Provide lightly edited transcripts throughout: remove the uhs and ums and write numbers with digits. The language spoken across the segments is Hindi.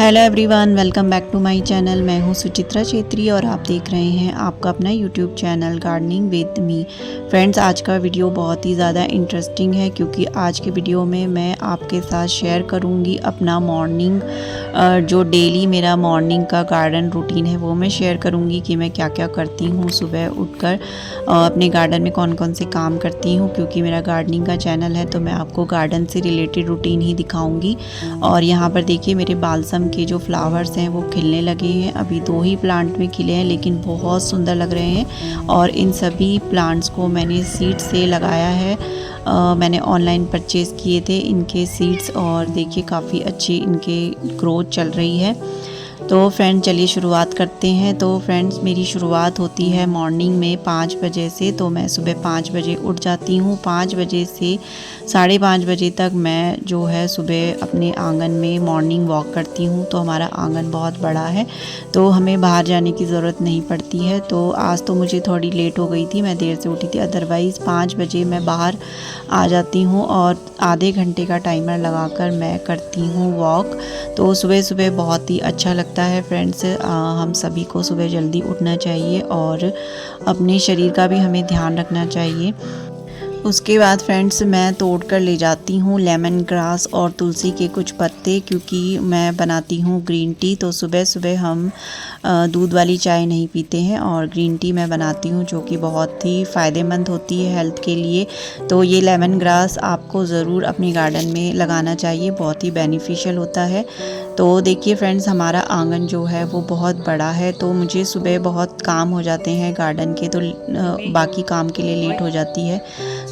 Hello everyone, welcome back to my channel. मैं हूं सुचित्रा छेत्री और आप देख रहे हैं आपका अपना YouTube channel gardening with me. Friends, आज का वीडियो बहुत ही ज़्यादा इंटरेस्टिंग है क्योंकि आज के वीडियो में मैं आपके साथ शेयर करूंगी अपना मॉर्निंग जो डेली मेरा मॉर्निंग का गार्डन रूटीन है वो मैं शेयर करूंगी कि मैं क्या क्या करती हूँ सुबह उठकर, अपने गार्डन में कौन कौन से काम करती हूँ। क्योंकि मेरा गार्डनिंग का चैनल है तो मैं आपको गार्डन से रिलेटेड रूटीन ही दिखाऊँगी। और यहाँ पर देखिए मेरे बालसम के जो फ्लावर्स हैं वो खिलने लगे हैं। अभी 2 ही प्लांट में खिले हैं लेकिन बहुत सुंदर लग रहे हैं। और इन सभी प्लांट्स को मैंने सीड से लगाया है। मैंने ऑनलाइन परचेज़ किए थे इनके सीड्स और देखिए काफ़ी अच्छी इनके ग्रोथ चल रही है। तो फ्रेंड्स चलिए शुरुआत करते हैं। तो फ्रेंड्स मेरी शुरुआत होती है मॉर्निंग में 5 बजे से। तो मैं सुबह 5 बजे उठ जाती हूँ। 5 बजे से 5:30 बजे तक मैं जो है सुबह अपने आंगन में मॉर्निंग वॉक करती हूँ। तो हमारा आंगन बहुत बड़ा है तो हमें बाहर जाने की ज़रूरत नहीं पड़ती है। तो आज तो मुझे थोड़ी लेट हो गई थी, मैं देर से उठी थी। अदरवाइज़ 5 बजे मैं बाहर आ जाती हूँ और आधे घंटे का टाइमर लगाकर मैं करती हूँ वॉक। तो सुबह सुबह बहुत ही अच्छा लगता है फ्रेंड्स। हम सभी को सुबह जल्दी उठना चाहिए और अपने शरीर का भी हमें ध्यान रखना चाहिए। उसके बाद फ्रेंड्स मैं तोड़ कर ले जाती हूँ लेमन ग्रास और तुलसी के कुछ पत्ते, क्योंकि मैं बनाती हूँ ग्रीन टी। तो सुबह सुबह हम दूध वाली चाय नहीं पीते हैं और ग्रीन टी मैं बनाती हूँ जो कि बहुत ही फ़ायदेमंद होती है हेल्थ के लिए। तो ये लेमन ग्रास आपको ज़रूर अपने गार्डन में लगाना चाहिए, बहुत ही बेनिफिशियल होता है। तो देखिए फ्रेंड्स हमारा आंगन जो है वो बहुत बड़ा है तो मुझे सुबह बहुत काम हो जाते हैं गार्डन के, तो बाकी काम के लिए लेट हो जाती है।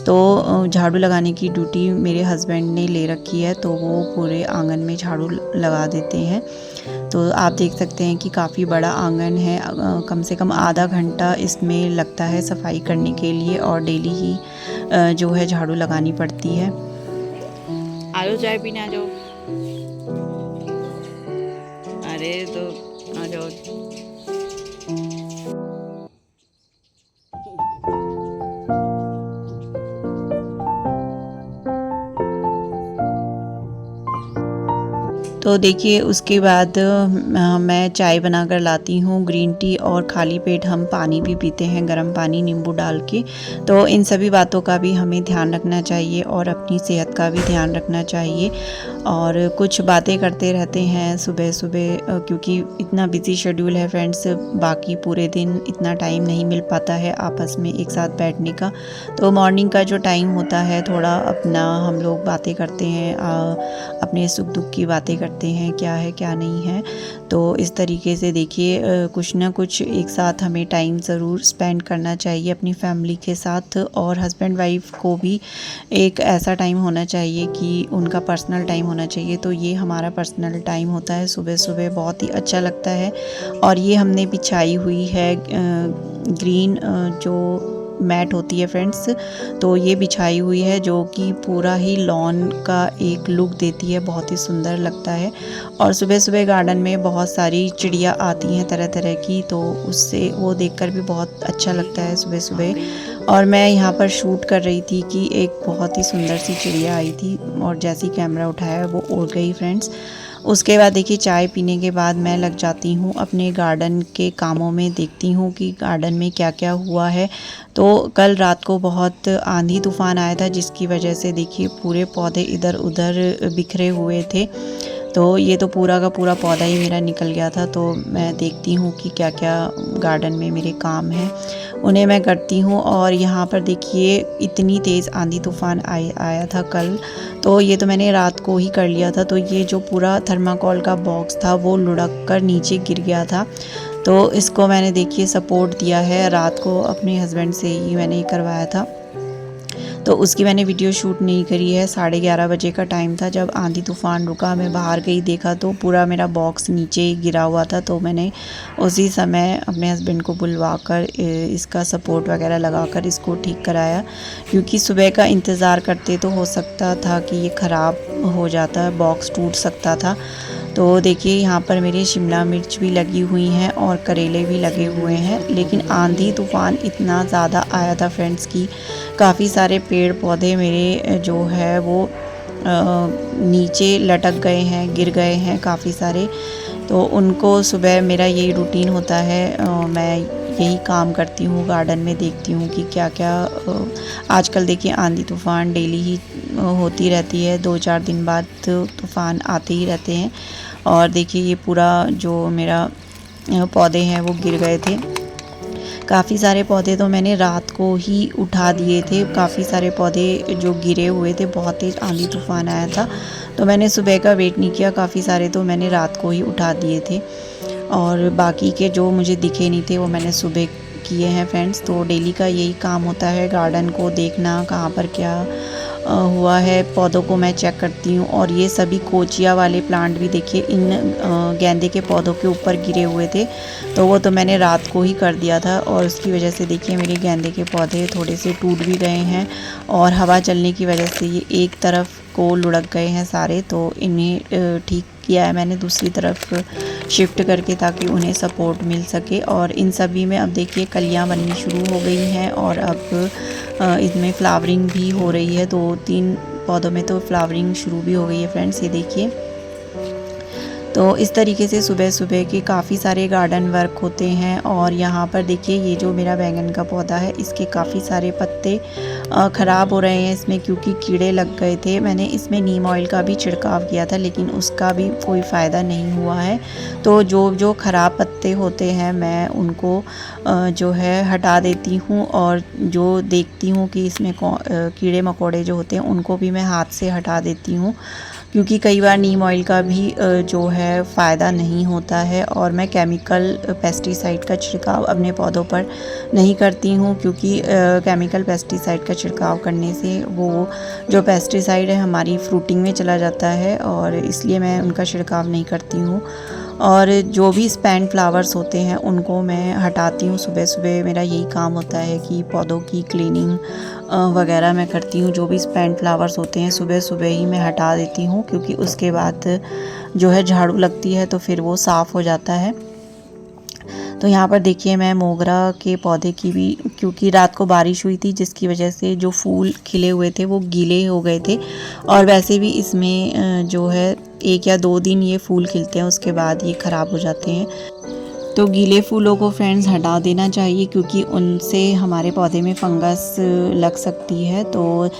तो झाड़ू लगाने की ड्यूटी मेरे हस्बैंड ने ले रखी है तो वो पूरे आंगन में झाड़ू लगा देते हैं। तो आप देख सकते हैं कि काफ़ी बड़ा आंगन है। कम से कम आधा घंटा इसमें लगता है सफाई करने के लिए और डेली ही जो है झाड़ू लगानी पड़ती है। आलो चाय पीने आ जाओ। अरे तो आ जाओ। तो देखिए उसके बाद मैं चाय बनाकर लाती हूँ ग्रीन टी, और खाली पेट हम पानी भी पीते हैं, गर्म पानी नींबू डाल के। तो इन सभी बातों का भी हमें ध्यान रखना चाहिए और अपनी सेहत का भी ध्यान रखना चाहिए। और कुछ बातें करते रहते हैं सुबह सुबह, क्योंकि इतना बिजी शेड्यूल है फ्रेंड्स, बाकी पूरे दिन इतना टाइम नहीं मिल पाता है आपस में एक साथ बैठने का। तो मॉर्निंग का जो टाइम होता है थोड़ा अपना हम लोग बातें करते हैं, अपने सुख दुख की बातें करते हैं, क्या है क्या नहीं है। तो इस तरीके से देखिए कुछ ना कुछ एक साथ हमें टाइम ज़रूर स्पेंड करना चाहिए अपनी फैमिली के साथ। और हस्बैंड वाइफ को भी एक ऐसा टाइम होना चाहिए कि उनका पर्सनल टाइम होना चाहिए। तो ये हमारा पर्सनल टाइम होता है सुबह सुबह, बहुत ही अच्छा लगता है। और ये हमने बिछाई हुई है ग्रीन जो मैट होती है फ्रेंड्स, तो ये बिछाई हुई है जो कि पूरा ही लॉन का एक लुक देती है, बहुत ही सुंदर लगता है। और सुबह सुबह गार्डन में बहुत सारी चिड़िया आती हैं तरह तरह की, तो उससे वो देखकर भी बहुत अच्छा लगता है सुबह सुबह। और मैं यहाँ पर शूट कर रही थी कि एक बहुत ही सुंदर सी चिड़िया आई थी और जैसे ही कैमरा उठाया वो उड़ गई फ्रेंड्स। उसके बाद देखिए चाय पीने के बाद मैं लग जाती हूँ अपने गार्डन के कामों में, देखती हूँ कि गार्डन में क्या क्या हुआ है। तो कल रात को बहुत आंधी तूफान आया था जिसकी वजह से देखिए पूरे पौधे इधर उधर बिखरे हुए थे। तो ये तो पूरा का पूरा पौधा ही मेरा निकल गया था। तो मैं देखती हूँ कि क्या क्या गार्डन में मेरे काम हैं, उन्हें मैं करती हूँ। और यहाँ पर देखिए इतनी तेज़ आंधी तूफान आया था कल, तो ये तो मैंने रात को ही कर लिया था। तो ये जो पूरा थर्माकोल का बॉक्स था वो लुढ़क कर नीचे गिर गया था। तो इसको मैंने देखिए सपोर्ट दिया है, रात को अपने हस्बैंड से ही मैंने ये करवाया था। तो उसकी मैंने वीडियो शूट नहीं करी है। 11:30 बजे का टाइम था जब आंधी तूफान रुका, मैं बाहर गई देखा तो पूरा मेरा बॉक्स नीचे गिरा हुआ था। तो मैंने उसी समय अपने हस्बैंड को बुलवा कर इसका सपोर्ट वगैरह लगाकर इसको ठीक कराया, क्योंकि सुबह का इंतज़ार करते तो हो सकता था कि ये ख़राब हो जाता, बॉक्स टूट सकता था। तो देखिए यहाँ पर मेरी शिमला मिर्च भी लगी हुई हैं और करेले भी लगे हुए हैं। लेकिन आंधी तूफान इतना ज़्यादा आया था फ्रेंड्स कि काफ़ी सारे पेड़ पौधे मेरे जो है वो नीचे लटक गए हैं, गिर गए हैं काफ़ी सारे। तो उनको सुबह मेरा यही रूटीन होता है, मैं यही काम करती हूँ, गार्डन में देखती हूँ कि क्या क्या आजकल देखिए आंधी तूफ़ान डेली ही होती रहती है, 2-4 दिन बाद तूफ़ान आते ही रहते हैं। और देखिए ये पूरा जो मेरा पौधे हैं वो गिर गए थे। काफ़ी सारे पौधे तो मैंने रात को ही उठा दिए थे, काफ़ी सारे पौधे जो गिरे हुए थे, बहुत तेज़ आंधी तूफ़ान आया था, तो मैंने सुबह का वेट नहीं किया, काफ़ी सारे तो मैंने रात को ही उठा दिए थे। और बाकी के जो मुझे दिखे नहीं थे वो मैंने सुबह किए हैं फ्रेंड्स। तो डेली का यही काम होता है, गार्डन को देखना, कहाँ पर क्या हुआ है, पौधों को मैं चेक करती हूँ। और ये सभी कोचिया वाले प्लांट भी देखिए इन गेंदे के पौधों के ऊपर गिरे हुए थे, तो वो तो मैंने रात को ही कर दिया था। और उसकी वजह से देखिए मेरे गेंदे के पौधे थोड़े से टूट भी गए हैं, और हवा चलने की वजह से ये एक तरफ को लुढ़क गए हैं सारे। तो इन्हें ठीक किया है मैंने दूसरी तरफ शिफ्ट करके, ताकि उन्हें सपोर्ट मिल सके। और इन सभी में अब देखिए कलियां बननी शुरू हो गई हैं, और अब इसमें फ्लावरिंग भी हो रही है। 2-3 पौधों में तो फ्लावरिंग शुरू भी हो गई है फ्रेंड्स, ये देखिए। तो इस तरीके से सुबह सुबह के काफ़ी सारे गार्डन वर्क होते हैं। और यहाँ पर देखिए ये जो मेरा बैंगन का पौधा है, इसके काफ़ी सारे पत्ते ख़राब हो रहे हैं इसमें, क्योंकि कीड़े लग गए थे। मैंने इसमें नीम ऑयल का भी छिड़काव किया था, लेकिन उसका भी कोई फ़ायदा नहीं हुआ है। तो जो ख़राब पत्ते होते हैं मैं उनको जो है हटा देती हूँ, और जो देखती हूँ कि इसमें कीड़े मकोड़े जो होते हैं उनको भी मैं हाथ से हटा देती हूँ, क्योंकि कई बार नीम ऑयल का भी जो है फ़ायदा नहीं होता है। और मैं केमिकल पेस्टिसाइड का छिड़काव अपने पौधों पर नहीं करती हूँ, क्योंकि केमिकल पेस्टिसाइड का छिड़काव करने से वो जो पेस्टिसाइड है हमारी फ्रूटिंग में चला जाता है, और इसलिए मैं उनका छिड़काव नहीं करती हूँ। और जो भी स्पैन फ्लावर्स होते हैं उनको मैं हटाती हूँ सुबह सुबह। मेरा यही काम होता है कि पौधों की क्लीनिंग वगैरह मैं करती हूँ। जो भी स्पैन फ्लावर्स होते हैं सुबह सुबह ही मैं हटा देती हूँ, क्योंकि उसके बाद जो है झाड़ू लगती है तो फिर वो साफ़ हो जाता है। तो यहाँ पर देखिए मैं मोगरा के पौधे की भी, क्योंकि रात को बारिश हुई थी जिसकी वजह से जो फूल खिले हुए थे वो गीले हो गए थे, और वैसे भी इसमें जो है 1 या 2 दिन ये फूल खिलते हैं, उसके बाद ये ख़राब हो जाते हैं। तो गीले फूलों को फ्रेंड्स हटा देना चाहिए, क्योंकि उनसे हमारे पौधे में फंगस लग सकती है। तो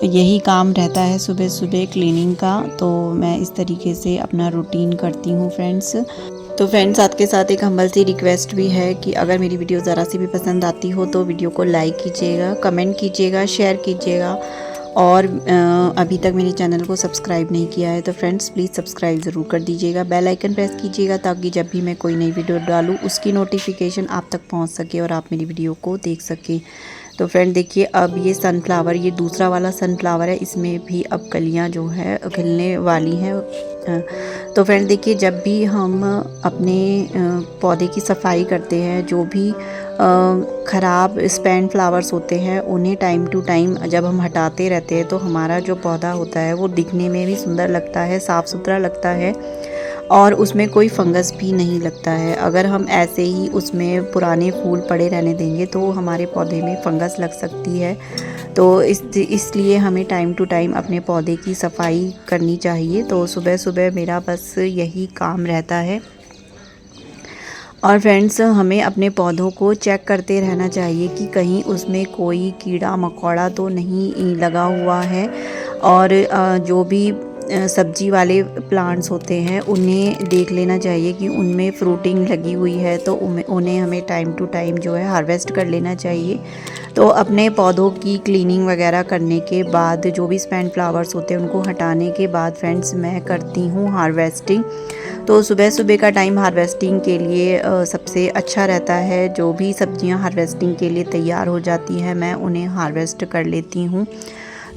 यही काम रहता है सुबह सुबह क्लीनिंग का। तो मैं इस तरीके से अपना रूटीन करती हूँ फ्रेंड्स। तो फ्रेंड्स आपके साथ एक हम्बल सी रिक्वेस्ट भी है कि अगर मेरी वीडियो ज़रा सी भी पसंद आती हो तो वीडियो को लाइक कीजिएगा, कमेंट कीजिएगा, शेयर कीजिएगा। और अभी तक मेरे चैनल को सब्सक्राइब नहीं किया है तो फ्रेंड्स प्लीज़ सब्सक्राइब ज़रूर कर दीजिएगा, बेल आइकन प्रेस कीजिएगा, ताकि जब भी मैं कोई नई वीडियो डालूँ उसकी नोटिफिकेशन आप तक पहुंच सके और आप मेरी वीडियो को देख सकें। तो फ्रेंड देखिए अब ये सनफ्लावर, ये दूसरा वाला सनफ्लावर है, इसमें भी अब कलियां जो है खिलने वाली हैं। तो फ्रेंड देखिए जब भी हम अपने पौधे की सफाई करते हैं, जो भी ख़राब स्पैन फ्लावर्स होते हैं उन्हें टाइम टू टाइम जब हम हटाते रहते हैं तो हमारा जो पौधा होता है वो दिखने में भी सुंदर लगता है, साफ़ सुथरा लगता है, और उसमें कोई फंगस भी नहीं लगता है। अगर हम ऐसे ही उसमें पुराने फूल पड़े रहने देंगे तो हमारे पौधे में फंगस लग सकती है। तो इसलिए हमें टाइम टू टाइम अपने पौधे की सफाई करनी चाहिए। तो सुबह सुबह मेरा बस यही काम रहता है। और फ्रेंड्स हमें अपने पौधों को चेक करते रहना चाहिए कि कहीं उसमें कोई कीड़ा मकोड़ा तो नहीं लगा हुआ है। और जो भी सब्जी वाले प्लांट्स होते हैं उन्हें देख लेना चाहिए कि उनमें फ्रूटिंग लगी हुई है, तो उन्हें हमें टाइम टू टाइम जो है हार्वेस्ट कर लेना चाहिए। तो अपने पौधों की क्लीनिंग वगैरह करने के बाद जो भी स्पैन फ्लावर्स होते हैं उनको हटाने के बाद फ्रेंड्स मैं करती हूँ हार्वेस्टिंग। तो सुबह सुबह का टाइम हार्वेस्टिंग के लिए सबसे अच्छा रहता है। जो भी सब्जियां हार्वेस्टिंग के लिए तैयार हो जाती हैं मैं उन्हें हार्वेस्ट कर लेती हूँ।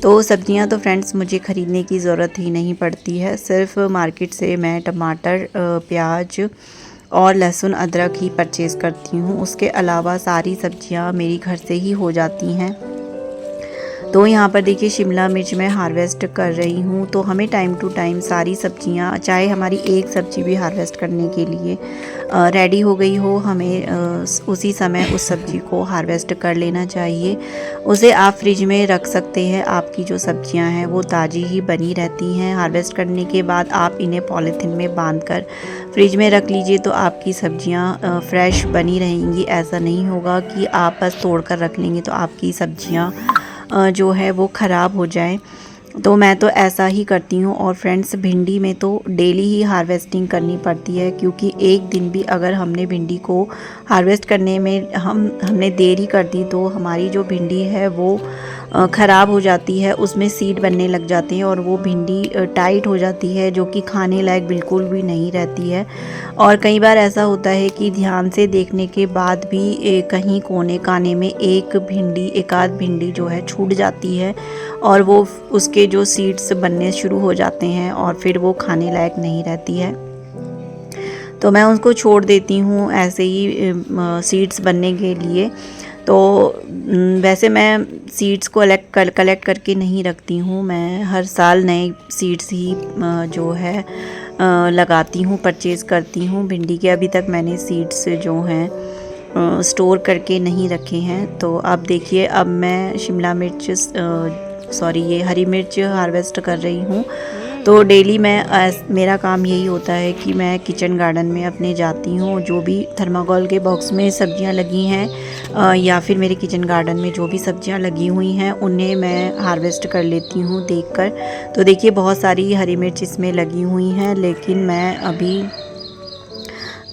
तो सब्जियां तो फ्रेंड्स मुझे ख़रीदने की ज़रूरत ही नहीं पड़ती है, सिर्फ मार्केट से मैं टमाटर, प्याज और लहसुन अदरक ही परचेज़ करती हूँ। उसके अलावा सारी सब्जियां मेरी घर से ही हो जाती हैं। तो यहाँ पर देखिए शिमला मिर्च मैं हार्वेस्ट कर रही हूँ। तो हमें टाइम टू टाइम सारी सब्जियाँ, चाहे हमारी एक सब्जी भी हार्वेस्ट करने के लिए रेडी हो गई हो, हमें उसी समय उस सब्जी को हार्वेस्ट कर लेना चाहिए। उसे आप फ्रिज में रख सकते हैं, आपकी जो सब्जियां हैं वो ताज़ी ही बनी रहती हैं। हार्वेस्ट करने के बाद आप इन्हें पॉलीथिन में बांधकर फ्रिज में रख लीजिए तो आपकी सब्जियां फ्रेश बनी रहेंगी। ऐसा नहीं होगा कि आप बस तोड़ कर रख लेंगे तो आपकी सब्जियां जो है वो ख़राब हो जाए। तो मैं तो ऐसा ही करती हूँ। और फ्रेंड्स, भिंडी में तो डेली ही हार्वेस्टिंग करनी पड़ती है, क्योंकि एक दिन भी अगर हमने भिंडी को हार्वेस्ट करने में हमने देरी कर दी तो हमारी जो भिंडी है वो ख़राब हो जाती है, उसमें सीड बनने लग जाते हैं और वो भिंडी टाइट हो जाती है, जो कि खाने लायक बिल्कुल भी नहीं रहती है। और कई बार ऐसा होता है कि ध्यान से देखने के बाद भी कहीं कोने काने में एक आध भिंडी जो है छूट जाती है और वो उसके जो सीड्स बनने शुरू हो जाते हैं और फिर वो खाने लायक नहीं रहती है। तो मैं उसको छोड़ देती हूँ ऐसे ही सीड्स बनने के लिए। तो वैसे मैं सीड्स को कलेक्ट करके नहीं रखती हूँ, मैं हर साल नए सीड्स ही जो है लगाती हूँ, परचेज़ करती हूँ। भिंडी के अभी तक मैंने सीड्स जो हैं स्टोर करके नहीं रखे हैं। तो अब देखिए, अब मैं शिमला मिर्च ये हरी मिर्च हार्वेस्ट कर रही हूँ। तो डेली मेरा काम यही होता है कि मैं किचन गार्डन में अपने जाती हूँ, जो भी थर्माकोल के बॉक्स में सब्जियां लगी हैं या फिर मेरे किचन गार्डन में जो भी सब्जियां लगी हुई हैं उन्हें मैं हार्वेस्ट कर लेती हूँ देखकर। तो देखिए, बहुत सारी हरी मिर्च इसमें लगी हुई हैं, लेकिन मैं अभी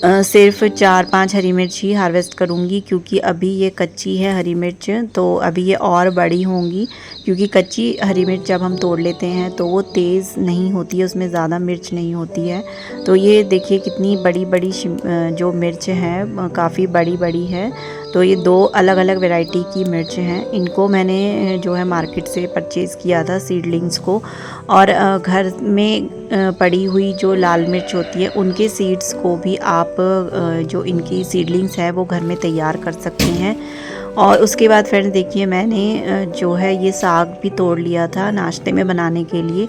सिर्फ 4-5 हरी मिर्च ही हार्वेस्ट करूँगी, क्योंकि अभी ये कच्ची है हरी मिर्च। तो अभी ये और बड़ी होंगी, क्योंकि कच्ची हरी मिर्च जब हम तोड़ लेते हैं तो वो तेज़ नहीं होती है, उसमें ज़्यादा मिर्च नहीं होती है। तो ये देखिए कितनी बड़ी बड़ी जो मिर्च है, काफ़ी बड़ी बड़ी है। तो ये 2 अलग अलग वैरायटी की मिर्च हैं। इनको मैंने जो है मार्केट से परचेज़ किया था सीडलिंग्स को। और घर में पड़ी हुई जो लाल मिर्च होती है उनके सीड्स को भी आप जो इनकी सीडलिंग्स है वो घर में तैयार कर सकते हैं। और उसके बाद फ्रेंड्स देखिए, मैंने जो है ये साग भी तोड़ लिया था नाश्ते में बनाने के लिए।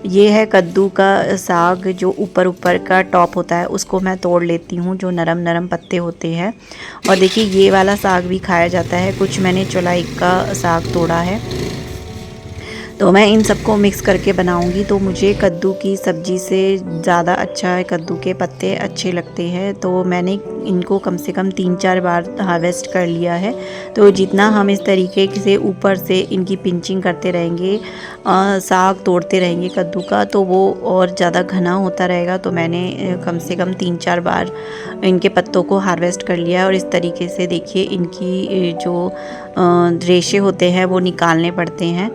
ये है कद्दू का साग, जो ऊपर का टॉप होता है उसको मैं तोड़ लेती हूँ, जो नरम नरम पत्ते होते हैं। और देखिए, ये वाला साग भी खाया जाता है। कुछ मैंने चौलाई का साग तोड़ा है। तो मैं इन सबको मिक्स करके बनाऊंगी। तो मुझे कद्दू की सब्ज़ी से ज़्यादा अच्छा है, कद्दू के पत्ते अच्छे लगते हैं। तो मैंने इनको कम से कम 3-4 बार हार्वेस्ट कर लिया है। तो जितना हम इस तरीके से ऊपर से इनकी पिंचिंग करते रहेंगे, साग तोड़ते रहेंगे कद्दू का, तो वो और ज़्यादा घना होता रहेगा। तो मैंने कम से कम 3-4 बार इनके पत्तों को हार्वेस्ट कर लिया है। और इस तरीके से देखिए, इनकी जो रेशे होते हैं वो निकालने पड़ते हैं।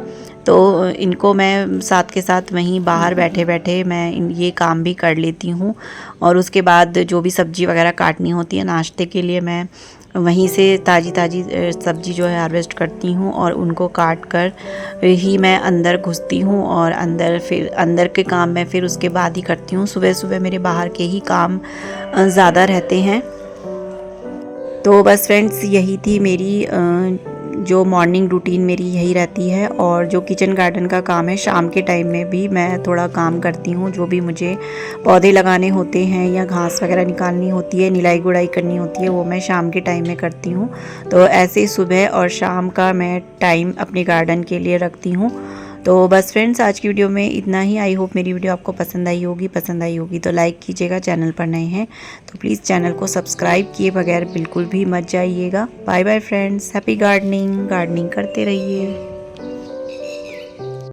तो इनको मैं साथ के साथ वहीं बाहर बैठे बैठे मैं ये काम भी कर लेती हूँ। और उसके बाद जो भी सब्ज़ी वगैरह काटनी होती है नाश्ते के लिए, मैं वहीं से ताज़ी सब्ज़ी जो है हार्वेस्ट करती हूँ और उनको काट कर ही मैं अंदर घुसती हूँ। और अंदर के काम मैं फिर उसके बाद ही करती हूँ। सुबह सुबह मेरे बाहर के ही काम ज़्यादा रहते हैं। तो बस फ्रेंड्स, यही थी मेरी जो मॉर्निंग रूटीन मेरी यही रहती है। और जो किचन गार्डन का काम है, शाम के टाइम में भी मैं थोड़ा काम करती हूँ। जो भी मुझे पौधे लगाने होते हैं या घास वगैरह निकालनी होती है, निलाई गुड़ाई करनी होती है, वो मैं शाम के टाइम में करती हूँ। तो ऐसे सुबह और शाम का मैं टाइम अपने गार्डन के लिए रखती हूँ। तो बस फ्रेंड्स, आज की वीडियो में इतना ही। आई होप मेरी वीडियो आपको पसंद आई होगी तो लाइक कीजिएगा। चैनल पर नए हैं तो प्लीज़ चैनल को सब्सक्राइब किए बगैर बिल्कुल भी मत जाइएगा। Bye bye friends, happy gardening करते रहिए।